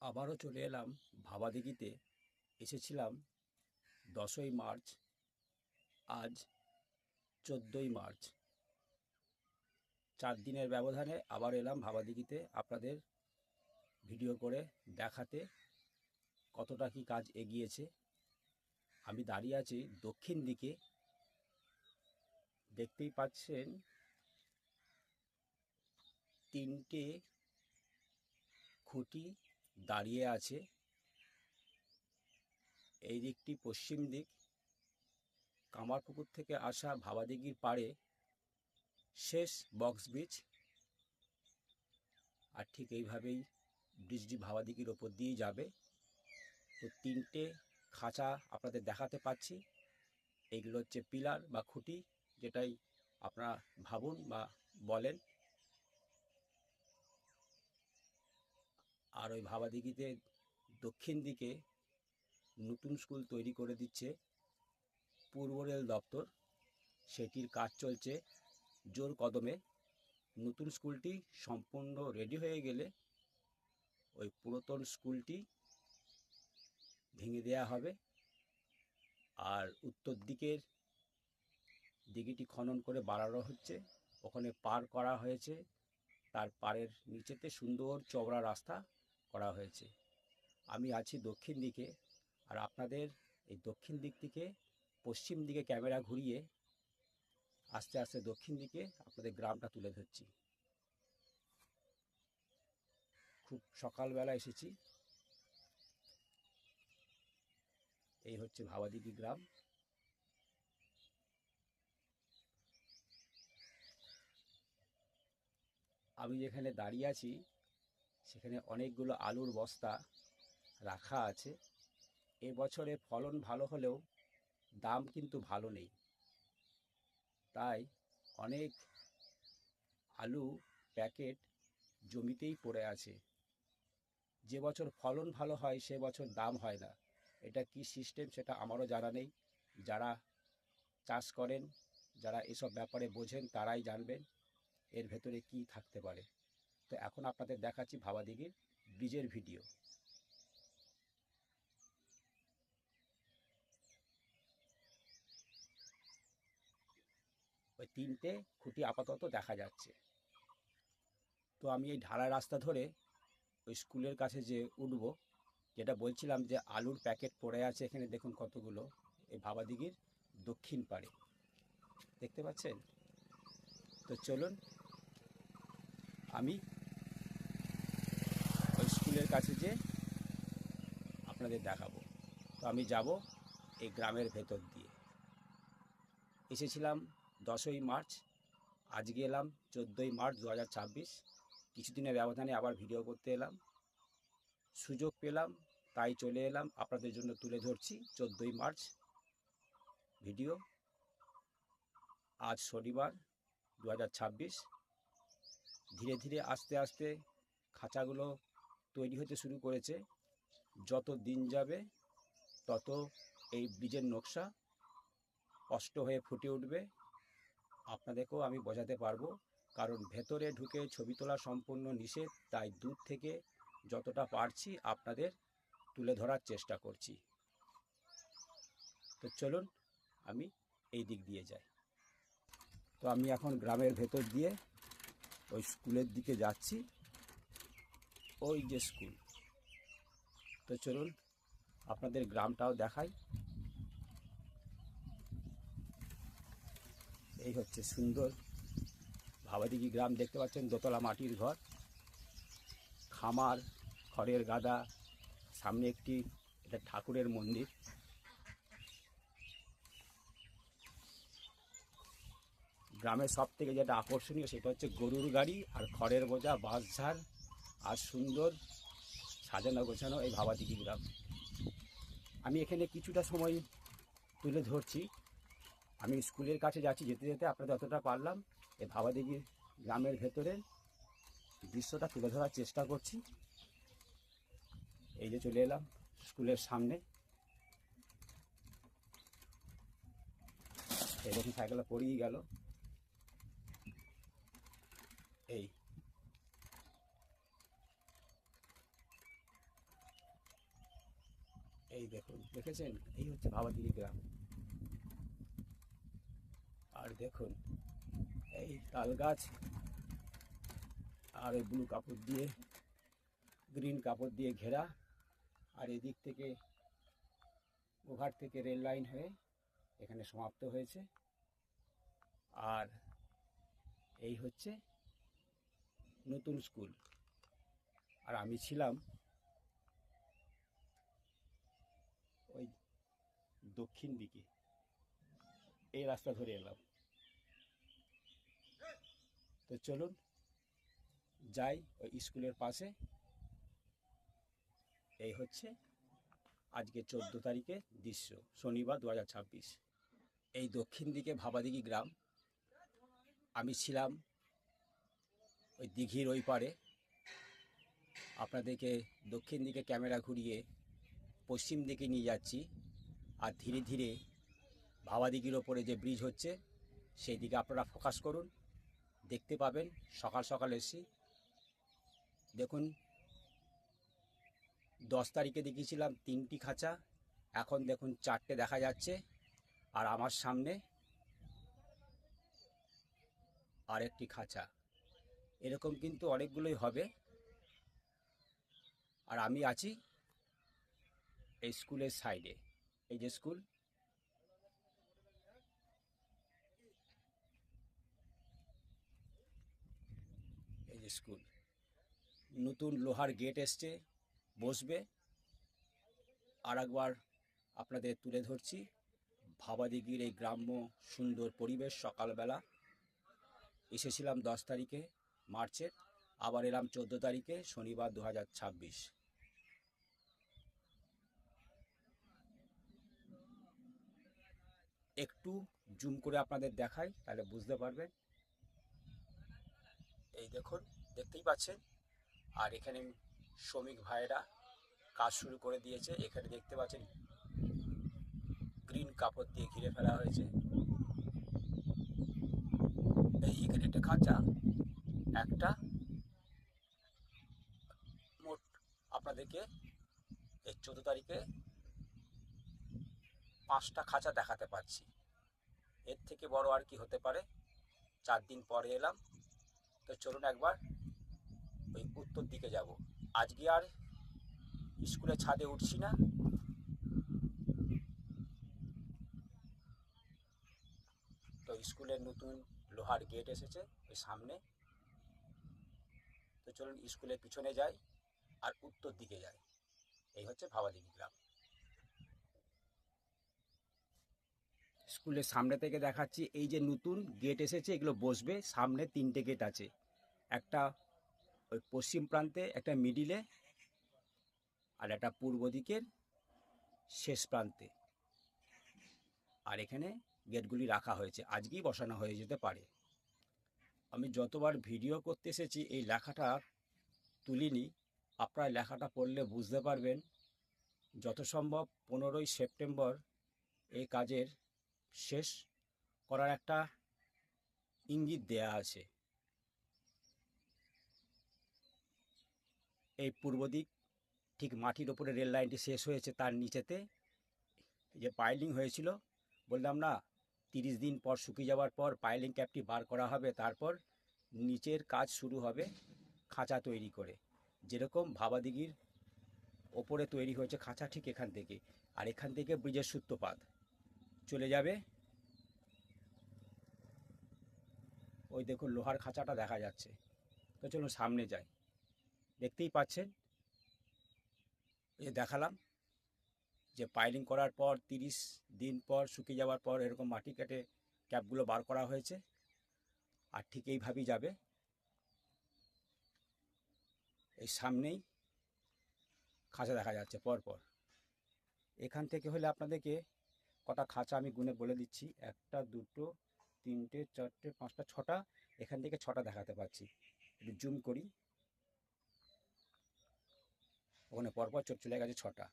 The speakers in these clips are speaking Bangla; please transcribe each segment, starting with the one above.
আবারও চলে এলাম ভাবাদিঘিতে। এসেছিলাম 10ই মার্চ, আজ 14ই মার্চ। 4 দিনের ব্যবধানে আবার এলাম ভাবাদিঘিতে আপনাদের ভিডিও করে দেখাতে কতটা কি কাজ এগিয়েছে। আমি দাঁড়িয়ে আছি দক্ষিণ দিকে, দেখতেই পাচ্ছেন 3টে খুঁটি দাঁড়িয়ে আছে। এই দিকটি পশ্চিম দিক, কামারপুকুর থেকে আসা ভাবাদিঘির পাড়ে শেষ বক্স ব্রিজ, আর ঠিক এইভাবেই ব্রিজটি ভাবাদিঘির ওপর দিয়েই যাবে। তো 3টে খাঁচা আপনাদের দেখাতে পাচ্ছি। এইগুলো হচ্ছে পিলার বা খুঁটি, যেটাই আপনারা ভাবুন বা বলেন। আর ওই ভাবাদিঘিতে দক্ষিণ দিকে নতুন স্কুল তৈরি করে দিচ্ছে পূর্ব রেল দপ্তর, সেটির কাজ চলছে জোর কদমে। নতুন স্কুলটি সম্পূর্ণ রেডি হয়ে গেলে ওই পুরাতন স্কুলটি ভেঙে দেওয়া হবে। আর উত্তর দিকের দিঘিটি খনন করে বাড়ানো হচ্ছে, ওখানে পার করা হয়েছে, তার পাড়ের নিচেতে সুন্দর চওড়া রাস্তা করা হয়েছে। আমি আছি দক্ষিণ দিকে, আর আপনাদের এই দক্ষিণ দিক থেকে পশ্চিম দিকে ক্যামেরা ঘুরিয়ে আস্তে আস্তে দক্ষিণ দিকে আপনাদের গ্রামটা তুলে ধরছি। খুব সকালবেলা এসেছি। এই হচ্ছে ভাবাদিঘি গ্রাম। আমি যেখানে দাঁড়িয়ে আছি সেখানে অনেকগুলো আলুর বস্তা রাখা আছে। এবছরে ফলন ভালো হলেও দাম কিন্তু ভালো নেই, তাই অনেক আলু প্যাকেট জমিতেই পড়ে আছে। যে বছর ফলন ভালো হয় সে বছর দাম হয় না। এটা কি সিস্টেম সেটা আমারও জানা নেই। যারা চাষ করেন, যারা এসব ব্যাপারে বোঝেন, তারাই জানবেন এর ভেতরে কি থাকতে পারে। তো এখন আপনাদের দেখাচ্ছি ভাবাদিঘির ব্রিজের ভিডিও। ওই 3টে খুঁটি আপাতত দেখা যাচ্ছে। তো আমি এই ঢালাই রাস্তা ধরে ওই স্কুলের কাছে যে উঠবো, যেটা বলছিলাম যে আলুর প্যাকেট পড়ে আছে এখানে দেখুন কতগুলো, এই ভাবাদিঘির দক্ষিণ পাড়ে দেখতে পাচ্ছেন। তো চলুন আমি ওই স্কুলের কাছে যে আপনাদের দেখাবো। তো আমি যাব এই গ্রামের ভেতর দিয়ে। এসেছিলাম 10ই মার্চ, আজকে এলাম 14ই মার্চ 2026। কিছুদিনের ব্যবধানে আবার ভিডিও করতে এলাম, সুযোগ পেলাম তাই চলে এলাম, আপনাদের জন্য তুলে ধরছি 14ই মার্চ ভিডিও। আজ শনিবার 2026। ধীরে ধীরে আস্তে আস্তে খাঁচাগুলো তৈরি হতে শুরু করেছে। যত দিন যাবে তত এই ব্রিজের নকশা স্পষ্ট হয়ে ফুটে উঠবে। আপনাদেরকেও আমি বোঝাতে পারবো, কারণ ভেতরে ঢুকে ছবি তোলা সম্পূর্ণ নিষেধ, তাই দূর থেকে যতটা পারছি আপনাদের তুলে ধরার চেষ্টা করছি। তো চলুন আমি এই দিক দিয়ে যাই। তো আমি এখন গ্রামের ভেতর দিয়ে ওই স্কুলের দিকে যাচ্ছি, ওই যে স্কুল। তো চলুন আপনাদের গ্রামটাও দেখাই। এই হচ্ছে সুন্দর ভাবাদিঘি গ্রাম, দেখতে পাচ্ছেন দোতলা মাটির ঘর, খামার, খড়ের গাদা, সামনে একটি এটা ঠাকুরের মন্দির। গ্রামের সব থেকে যেটা আকর্ষণীয় সেটা হচ্ছে গরুর গাড়ি আর খড়ের বোঝা, বাঁশঝাড় আর সুন্দর সাজানো গোছানো এই ভাবাদিঘি গ্রাম। আমি এখানে কিছুটা সময় তুলে ধরছি। আমি স্কুলের কাছে যাচ্ছি, যেতে যেতে আপনাদের যতটা পারলাম এই ভাবাদিঘি গ্রামের ভেতরের দৃশ্যটা তুলে ধরার চেষ্টা করছি। এই যে চলে এলাম স্কুলের সামনে। এরকম সাইকেলটা পড়েই গেল। এই এই দেখুন, দেখেছেন, এই হচ্ছে ভাবাদিঘি গ্রাম। আর দেখুন এই তাল গাছ, আর এই ব্লু কাপড় দিয়ে, গ্রিন কাপড় দিয়ে ঘেরা। আর এদিক থেকে গোঘাট থেকে রেল লাইন হয়ে এখানে সমাপ্ত হয়েছে। আর এই হচ্ছে নতুন স্কুল। আর আমি ছিলাম ওই দক্ষিণ দিকে, এই রাস্তা ধরে এলাম। তো চলুন যাই ওই স্কুলের পাশে। এই হচ্ছে আজকে 14 তারিখে দৃশ্য, শনিবার 2026। এই দক্ষিণ দিকে ভাবাদিঘি গ্রাম। আমি ছিলাম ওই দিঘির ওই পারে। আপনাদেরকে দক্ষিণ দিকে ক্যামেরা ঘুরিয়ে পশ্চিম দিকে নিয়ে যাচ্ছি। আর ধীরে ধীরে ভাবাদিঘির ওপরে যে ব্রিজ হচ্ছে সেই দিকে আপনারা ফোকাস করুন, দেখতে পাবেন। সকাল সকাল এসেছি। দেখুন 10 তারিখে দেখিয়েছিলাম 3টি খাঁচা, এখন দেখুন 4টে দেখা যাচ্ছে। আর আমার সামনে আরেকটি খাঁচা, এরকম কিন্তু অনেকগুলোই হবে। আর আমি আছি এই স্কুলের সাইডে। এই যে স্কুল, এই যে স্কুল। নতুন লোহার গেট এসছে, বসবে। আর একবার আপনাদের তুলে ধরছি ভাবাদিঘির এই গ্রাম্য সুন্দর পরিবেশ। সকালবেলা এসেছিলাম 10 তারিখে মার্চের, আবার এলাম 14 তারিখে শনিবার 2026। একটু জুম করে আপনাদের দেখাই, তাহলে বুঝতে পারবেন। এই দেখুন, দেখতেই পাচ্ছেন। আর এখানে শ্রমিক ভাইয়েরা কাজ শুরু করে দিয়েছে। এখানে দেখতে পাচ্ছেন গ্রিন কাপড় দিয়ে ঘিরে ফেলা হয়েছে। এই এখানে একটা খাঁচা, একটা, মোট আপনাদেরকে এই 14 তারিখে 5টা খাঁচা দেখাতে পারছি। এর থেকে বড় আর কি হতে পারে। 4 দিন পরে এলাম। তো চলুন একবার ওই উত্তর দিকে যাব। আজকে আর স্কুলের ছাদে উঠছি না। তো স্কুলের নতুন লোহার গেট এসেছে ওই সামনে। তো চলুন স্কুলের পিছনে যাই আর উত্তর দিকে যাই। এই হচ্ছে ভাবাদিঘি গ্রাম। স্কুলের সামনে থেকে দেখাচ্ছি, এই যে নতুন গেট এসেছে, এগুলো বসবে। সামনে 3টে গেট আছে, একটা ওই পশ্চিম প্রান্তে, একটা মিডিলে, আর একটা পূর্ব দিকের শেষ প্রান্তে। আর এখানে গেটগুলি রাখা হয়েছে, আজকেই বসানো হয়ে যেতে পারে। আমি যতবার ভিডিও করতে এসেছি এই লেখাটা তুলিনি। আপনারা লেখাটা পড়লে বুঝতে পারবেন। যত সম্ভব 15ই সেপ্টেম্বর এই কাজের শেষ করার একটা ইঙ্গিত দেয়া আছে। এই পূর্ব দিক, ঠিক মাটির ওপরে রেল লাইনটি শেষ হয়েছে, তার নিচেতে যে পাইলিং হয়েছিল, বললাম না 30 দিন পর শুকিয়ে যাওয়ার পর পাইলিং ক্যাপটি বার করা হবে, তারপর নিচের কাজ শুরু হবে খাঁচা তৈরি করে। যেরকম ভাবাদিঘির ওপরে তৈরি হয়েছে খাঁচা, ঠিক এখান থেকে। আর এখান থেকে ব্রিজের সূত্রপাত চলে যাবে। ওই দেখুন লোহার খাঁচাটা দেখা যাচ্ছে। তো চলুন সামনে যাই। দেখতেই পাচ্ছেন, এই যে দেখালাম যে পাইলিং করার পর 30 দিন পর শুকিয়ে যাওয়ার পর এরকম মাটি কেটে ক্যাপগুলো বার করা হয়েছে। আর ঠিক এইভাবেই যাবে। এই সামনেই খাঁচা দেখা যাচ্ছে পরপর। এখান থেকে হলে আপনাদেরকে কটা খাঁচা আমি গুনে বলে দিচ্ছি। 1টা 2টো 3টে 4টে 5টা 6টা, এখান থেকে 6টা দেখাতে পাচ্ছি। একটু জুম করি, ওখানে পরপর চলে গেছে 6টা।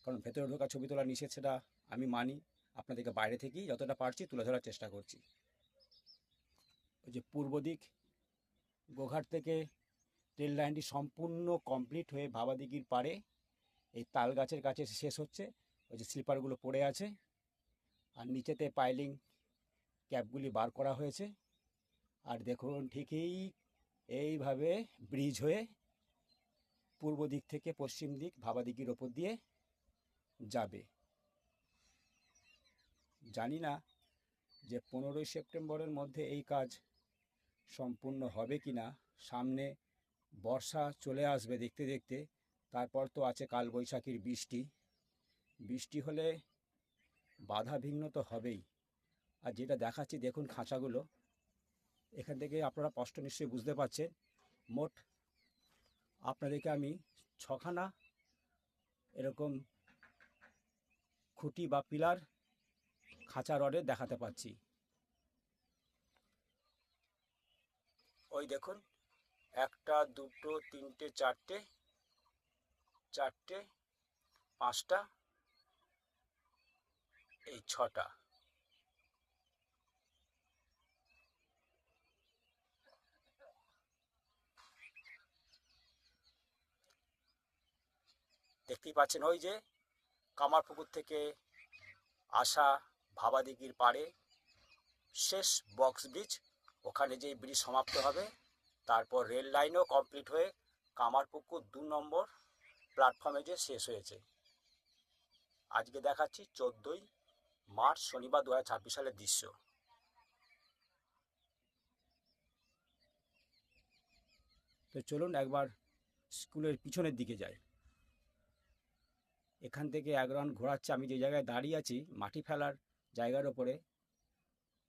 কারণ ভেতরে ঢোকা ছবি তোলা নিষেধ, সেটা আমি মানি। আপনাদেরকে বাইরে থেকেই যতটা পারছি তুলে ধরার চেষ্টা করছি। ওই যে পূর্ব দিক, গোঘাট থেকে রেল লাইনটি সম্পূর্ণ কমপ্লিট হয়ে ভাবাদিঘির পারে এই তাল গাছের কাছে শেষ হচ্ছে। ওই যে স্লিপারগুলো পড়ে আছে, আর নিচেতে পাইলিং ক্যাপগুলি বার করা হয়েছে। আর দেখুন ঠিকই এইভাবে ব্রিজ হয়ে পূর্ব দিক থেকে পশ্চিম দিক ভাবাদিঘির ওপর দিয়ে যাবে। জানি না যে 15ই সেপ্টেম্বরের মধ্যে এই কাজ সম্পূর্ণ হবে কি না। সামনে বর্ষা চলে আসবে দেখতে দেখতে, তারপর তো আছে কালবৈশাখীর বৃষ্টি। বৃষ্টি হলে বাধা বিঘ্ন তো হবেই। আর যেটা দেখাচ্ছি দেখুন খাঁচাগুলো, এখান থেকে আপনারা স্পষ্ট নিশ্চয়ই বুঝতে পারছেন। মোট আপনাদেরকে আমি 6খানা এরকম খুঁটি বা পিলার খাঁচা রডের দেখাতে পাচ্ছি। ওই দেখুন 1টা 2টো 3টে 4টে 5টা, এই 6টা। দেখতেই পাচ্ছেন ওই যে কামারপুকুর থেকে আসা ভাবাদিঘির পাড়ে শেষ বক্স ব্রিজ, ওখানে যেই ব্রিজ সমাপ্ত হবে তারপর রেল লাইনও কমপ্লিট হয়ে কামারপুকুর 2 নম্বর প্ল্যাটফর্মে যে শেষ হয়েছে। আজকে দেখাচ্ছি 14ই মার্চ শনিবার 2026 সালের দৃশ্য। তো চলুন একবার স্কুলের পিছনের দিকে যাই। এখান থেকে এক রাউন্ড ঘোরাচ্ছে। আমি যে জায়গায় দাঁড়িয়ে আছি মাটি ফেলার জায়গার ওপরে,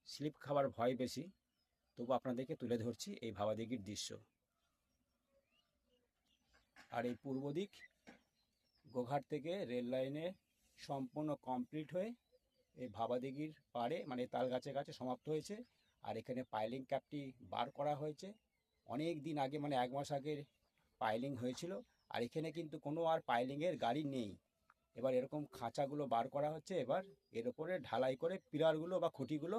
স্লিপ খাবার ভয় বেশি, তবু আপনাদেরকে তুলে ধরছি এই ভাবাদিঘির দৃশ্য। আর এই পূর্ব দিক গোঘাট থেকে রেল লাইনে সম্পূর্ণ কমপ্লিট হয়ে এই ভাবাদিঘির পাড়ে মানে তাল গাছের কাছে সমাপ্ত হয়েছে। আর এখানে পাইলিং ক্যাপটি বার করা হয়েছে অনেক দিন আগে, মানে 1 মাস আগের পাইলিং হয়েছিল। আর এখানে কিন্তু কোনো আর পাইলিংয়ের গাড়ি নেই। এবার এরকম খাঁচাগুলো বার করা হচ্ছে, এবার এর ওপরে ঢালাই করে পিলারগুলো বা খুঁটিগুলো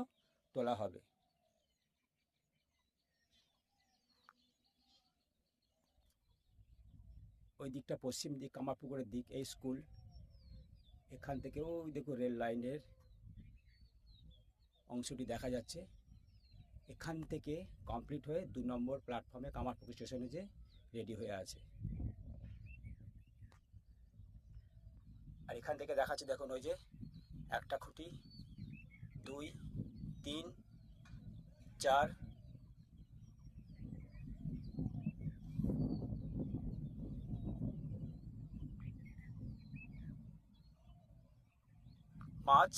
তোলা হবে। ওই দিকটা পশ্চিম দিক কামারপুকুরের দিক এই স্কুল। এখান থেকেও দেখুন রেল লাইনের অংশটি দেখা যাচ্ছে। এখান থেকে কমপ্লিট হয়ে 2 নম্বর প্ল্যাটফর্মে কামারপুকুর স্টেশনে যে রেডি হয়ে আছে। আর এখান থেকে দেখাচ্ছে দেখুন ওই যে একটা খুঁটি 2 3 4 5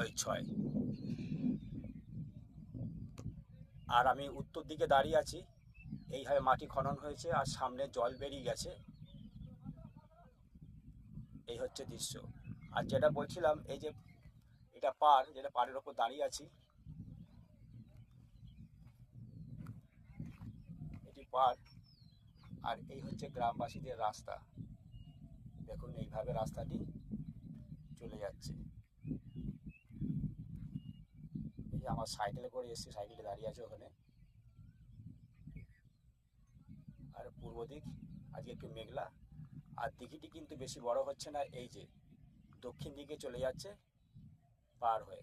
ওই 6। আর আমি উত্তর দিকে দাঁড়িয়ে আছি। এইভাবে মাটি খনন হয়েছে আর সামনে জল বেরিয়ে গেছে। এই হচ্ছে দৃশ্য। আর যেটা বলছিলাম এই যে এটা পার, যেটা পাড়ের ওপর দাঁড়িয়ে আছি, এটি পার। আর এই হচ্ছে গ্রামবাসীদের রাস্তা। দেখুন এইভাবে রাস্তাটি চলে যাচ্ছে। এই যে আমার সাইকেলে করে এসছি, সাইকেলে দাঁড়িয়ে আছে ওখানে। আর পূর্ব দিক আজকে একটু মেঘলা, আর দিঘিটি কিন্তু বেশি বড় হচ্ছে না। এই যে দক্ষিণ দিকে চলে যাচ্ছে পার হয়ে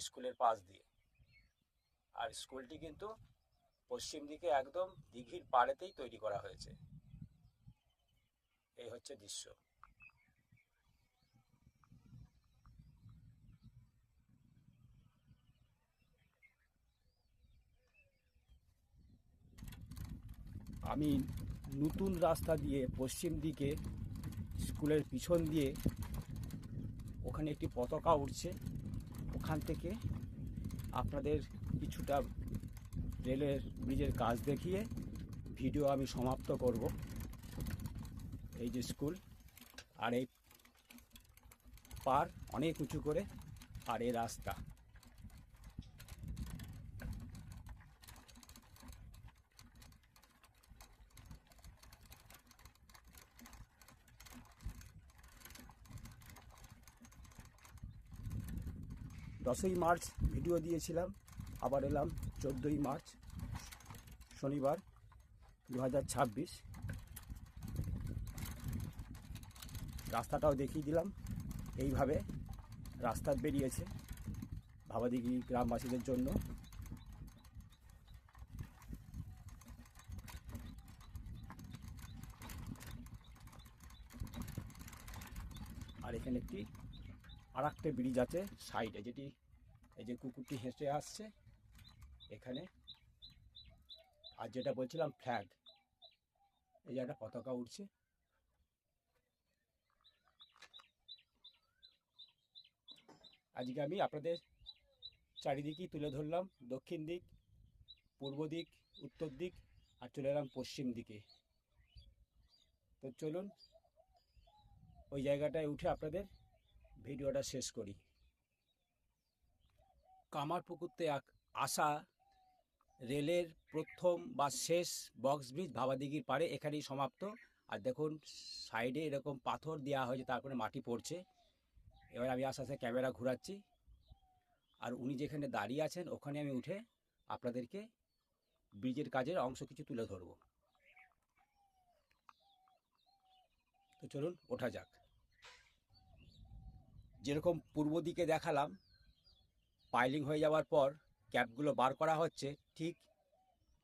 স্কুলের পাশ দিয়ে। আর স্কুলটি কিন্তু পশ্চিম দিকে একদম দিঘির পাড়েতেই তৈরি করা হয়েছে। এই হচ্ছে দৃশ্য। আমি নতুন রাস্তা দিয়ে পশ্চিম দিকে স্কুলের পিছন দিয়ে ওখানে একটি পতাকা উঠছে, ওখান থেকে আপনাদের কিছুটা রেলের ব্রিজের কাজ দেখিয়ে ভিডিও আমি সমাপ্ত করব। এই যে স্কুল, আর এই পার অনেক উঁচু করে, আর এই রাস্তা। দশই মার্চ ভিডিও দিয়েছিলাম, আবার এলাম 14ই মার্চ শনিবার 2026। রাস্তাটাও দেখিয়ে দিলাম। এইভাবে রাস্তা বেরিয়েছে ভাবাদিঘি গ্রামবাসীদের জন্য। আর এখানে একটি আর একটা ব্রিজ আছে সাইডে, যেটি এই যে কুকুরটি হেসে আসছে এখানে। আর যেটা বলছিলাম ফ্ল্যাগ, এই যে একটা পতাকা উঠছে। আজকে আমি আপনাদের চারিদিকেই তুলে ধরলাম, দক্ষিণ দিক, পূর্ব দিক, উত্তর দিক, আর চলে এলাম পশ্চিম দিকে। তো চলুন ওই জায়গাটায় উঠে আপনাদের ভিডিওটা শেষ করি। কামারপুকুরতে আসা রেলের প্রথম বা শেষ বক্স ব্রিজ ভাবাদিঘির পাড়ে এখানেই সমাপ্ত। আর দেখুন সাইডে এরকম পাথর দেওয়া হয়েছে, তারপরে মাটি পড়ছে। এবার আমি আস্তে আস্তে ক্যামেরা ঘোরাচ্ছি, আর উনি যেখানে দাঁড়িয়ে আছেন ওখানে আমি উঠে আপনাদেরকে ব্রিজের কাজের অংশ কিছু তুলে ধরব। তো চলুন ওঠা যাক। যেরকম পূর্ব দিকে দেখালাম পাইলিং হয়ে যাওয়ার পর ক্যাপগুলো বার করা হচ্ছে, ঠিক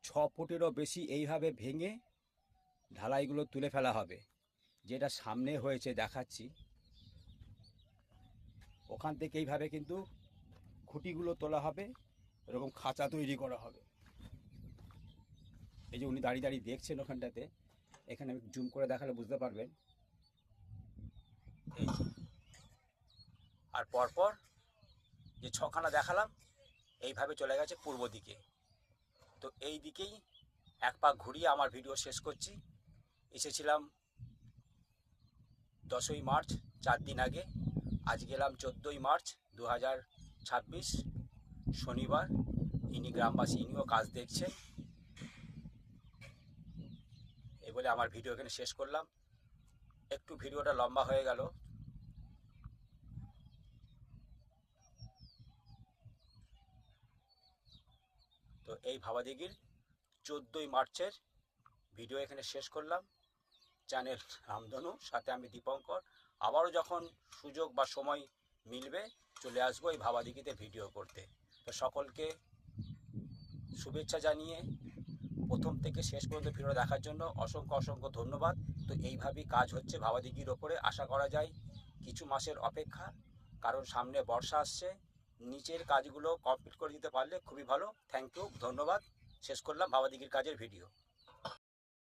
6 ফুটেরও বেশি এইভাবে ভেঙে ঢালাইগুলো তুলে ফেলা হবে। যেটা সামনে হয়েছে দেখাচ্ছি, ওখান থেকে এইভাবে কিন্তু খুঁটিগুলো তোলা হবে, এরকম খাঁচা তৈরি করা হবে। এই যে উনি দাঁড়িয়ে দাঁড়িয়ে দেখছেন ওখানটাতে, এখানে আমি জুম করে দেখালে বুঝতে পারবেন। এই আর পরপর যে 6খানা দেখালাম এইভাবে চলে গেছে পূর্ব দিকে। তো এই দিকেই এক পাক ঘুরিয়ে আমার ভিডিও শেষ করছি। এসেছিলাম 10ই মার্চ, 4 দিন আগে। আজ গেলাম 14ই মার্চ 2026 শনিবার। ইনি গ্রামবাসী, ইনিও কাজ দেখছেন। এই বলে আমার ভিডিও এখানে শেষ করলাম। একটু ভিডিওটা লম্বা হয়ে গেল। তো এই ভাবাদিঘির 14ই মার্চের ভিডিও এখানে শেষ করলাম। চ্যানেল রামধনু, সাথে আমি দীপঙ্কর। আবারও যখন সুযোগ বা সময় মিলবে চলে আসবো এই ভাবাদিঘিতে ভিডিও করতে। তো সকলকে শুভেচ্ছা জানিয়ে প্রথম থেকে শেষ পর্যন্ত ভিডিও দেখার জন্য অসংখ্য অসংখ্য ধন্যবাদ। তো এইভাবেই কাজ হচ্ছে ভাবাদিঘির ওপরে। আশা করা যায় কিছু মাসের অপেক্ষা, কারণ সামনে বর্ষা আসছে। নিচের কাজগুলো কমপ্লিট করে দিতে পারলে খুবই ভালো। থ্যাংক ইউ, ধন্যবাদ। শেষ করলাম ভাবাদিঘির কাজের ভিডিও।